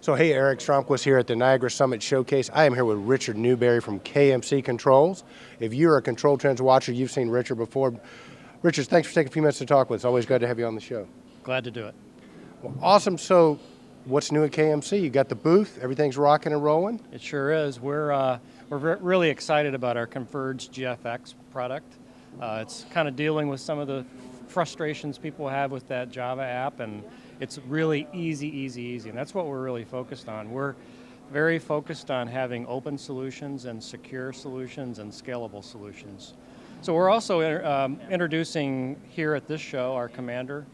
So hey, Eric Stromquist here at the Niagara Summit Showcase. I am here with Richard Newberry from KMC Controls. If you're a Control Trends watcher, you've seen Richard before. Richard, thanks for taking a few minutes to talk with us. It's always glad to have you on the show. Glad to do it. Well, awesome. So what's new at KMC? You got the booth, everything's rocking and rolling? It sure is. We're really excited about our Converge GFX product. It's kind of dealing with some of the frustrations people have with that Java app, and it's really easy, and that's what we're really focused on. We're very focused on having open solutions and secure solutions and scalable solutions. So we're also introducing here at this show our Commander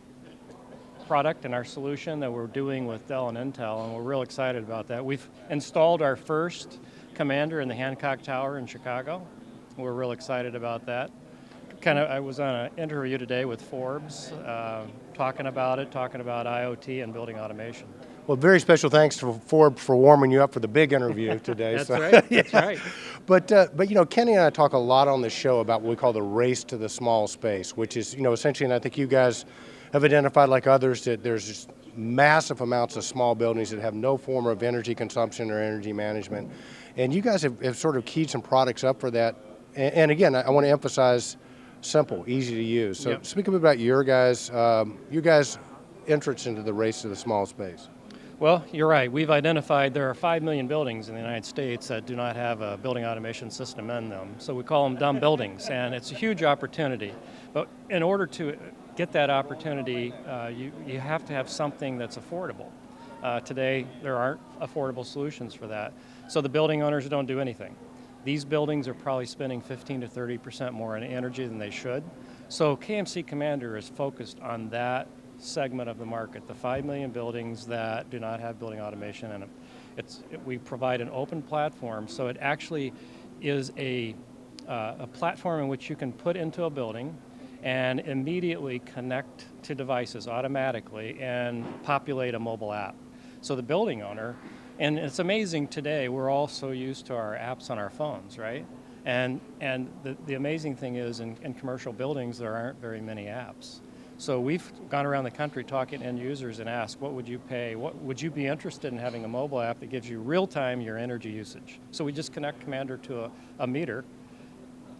product and our solution that we're doing with Dell and Intel, and we're real excited about that. We've installed our first Commander in the Hancock Tower in Chicago. We're real excited about that. I was on an interview today with Forbes, talking about IoT and building automation. Well, very special thanks to Forbes for warming you up for the big interview today. That's right, yeah. That's right. But you know, Kenny and I talk a lot on the show about what we call the race to the small space, which is, you know, essentially, and I think you guys have identified, like others, that there's just massive amounts of small buildings that have no form of energy consumption or energy management. And you guys have sort of keyed some products up for that. And again, I want to emphasize simple, easy to use. So Speak a bit about your guys' entrance into the race to the small space. Well, you're right. We've identified there are 5 million buildings in the United States that do not have a building automation system in them. So we call them dumb buildings, and it's a huge opportunity. But in order to get that opportunity, you have to have something that's affordable. Today, there aren't affordable solutions for that. So the building owners don't do anything. These buildings are probably spending 15 to 30% more in energy than they should. So KMC Commander is focused on that segment of the market, the 5 million buildings that do not have building automation in them. We provide an open platform, so it actually is a platform in which you can put into a building and immediately connect to devices automatically and populate a mobile app. So the building owner, and it's amazing today, we're all so used to our apps on our phones, right? And the amazing thing is in commercial buildings, there aren't very many apps. So we've gone around the country talking to end users and asked, what would you pay? What would you be interested in having a mobile app that gives you real-time your energy usage? So we just connect Commander to a meter,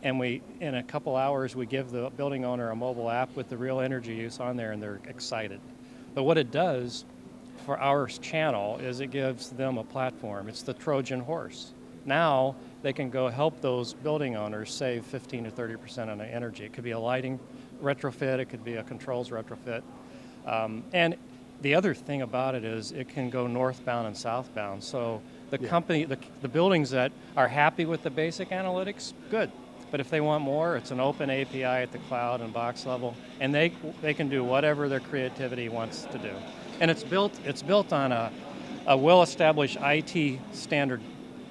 and in a couple hours, we give the building owner a mobile app with the real energy use on there, and they're excited. But what it does for our channel is it gives them a platform. It's the Trojan horse. Now they can go help those building owners save 15 to 30% on the energy. It could be a lighting retrofit, it could be a controls retrofit. And the other thing about it is it can go northbound and southbound. So the company, the buildings that are happy with the basic analytics, good. But if they want more, it's an open API at the cloud and box level, and they can do whatever their creativity wants to do. And it's built on a well-established IT standard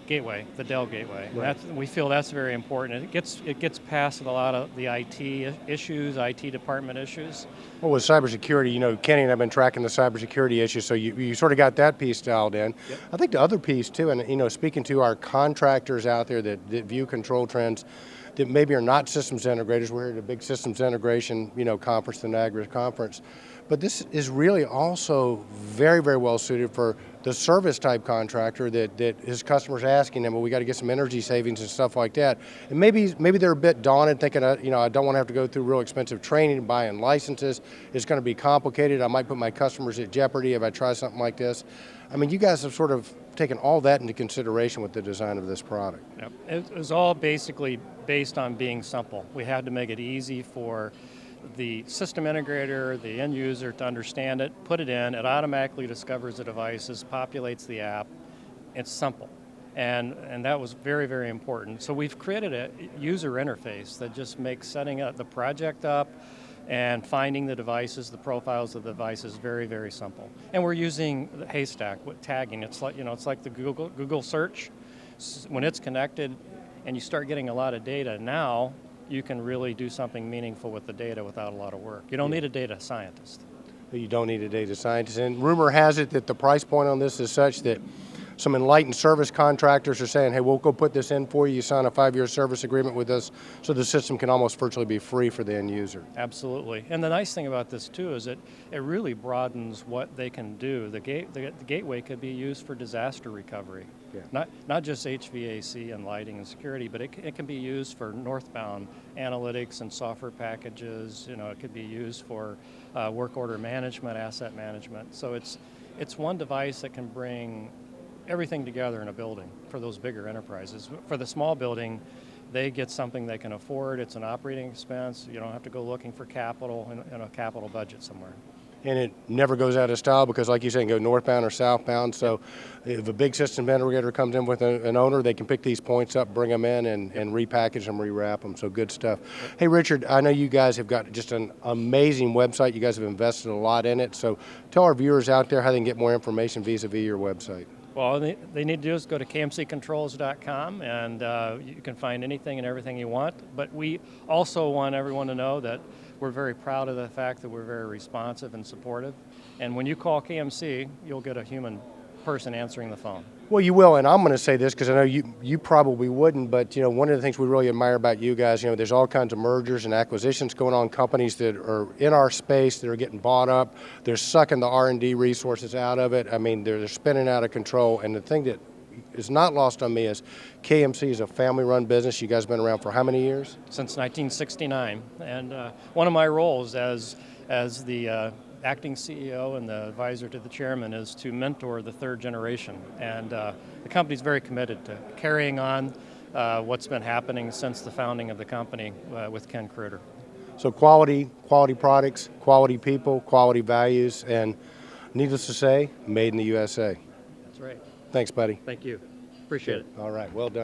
gateway, the Dell gateway. Right. We feel that's very important. It gets past a lot of the IT issues, IT department issues. Well, with cybersecurity, you know, Kenny and I have been tracking the cybersecurity issue, so you sort of got that piece dialed in. Yep. I think the other piece too, and you know, speaking to our contractors out there that view Control Trends, that maybe are not systems integrators. We're here at a big systems integration, you know, conference, the Niagara conference. But this is really also very, very well suited for the service type contractor that his customers asking them, well, we got to get some energy savings and stuff like that. And maybe they're a bit daunted, thinking, you know, I don't want to have to go through real expensive training, buying licenses. It's going to be complicated. I might put my customers at jeopardy if I try something like this. I mean, you guys have sort of taken all that into consideration with the design of this product. Yep. It was all basically based on being simple. We had to make it easy for the system integrator, the end user to understand it, put it in, it automatically discovers the devices, populates the app. It's simple. And that was very, very important. So we've created a user interface that just makes setting up the project up and finding the devices, the profiles of the devices, very, very simple. And we're using the Haystack with tagging. It's like, you know, it's like the Google search. When it's connected and you start getting a lot of data, now you can really do something meaningful with the data without a lot of work. You don't need a data scientist. You don't need a data scientist. And rumor has it that the price point on this is such that some enlightened service contractors are saying, hey, we'll go put this in for you. You sign a 5-year service agreement with us, so the system can almost virtually be free for the end user. Absolutely. And the nice thing about this too is it really broadens what they can do. The gateway could be used for disaster recovery. Yeah. Not just HVAC and lighting and security, but it can be used for northbound analytics and software packages. It could be used for work order management, asset management. So it's one device that can bring everything together in a building for those bigger enterprises. For the small building, they get something they can afford. It's an operating expense. You don't have to go looking for capital in a capital budget somewhere. And it never goes out of style because, like you said, it can go northbound or southbound. So if a big system integrator comes in with an owner, they can pick these points up, bring them in, and repackage them, rewrap them. So good stuff. Hey, Richard, I know you guys have got just an amazing website. You guys have invested a lot in it. So tell our viewers out there how they can get more information vis-a-vis your website. Well, they need to do is go to kmccontrols.com, and you can find anything and everything you want. But we also want everyone to know that we're very proud of the fact that we're very responsive and supportive. And when you call KMC, you'll get a human person answering the phone. Well, you will, and I'm going to say this because I know you probably wouldn't, but one of the things we really admire about you guys, there's all kinds of mergers and acquisitions going on, companies that are in our space that are getting bought up. They're sucking the R&D resources out of it. I mean, they're spinning out of control. And the thing that is not lost on me is KMC is a family-run business. You guys have been around for how many years? Since 1969, and one of my roles as the acting CEO and the advisor to the chairman is to mentor the third generation. And the company's very committed to carrying on what's been happening since the founding of the company with Ken Kruder. So quality products, quality people, quality values, and needless to say, made in the USA. That's right. Thanks, buddy. Thank you. Appreciate it. All right, well done.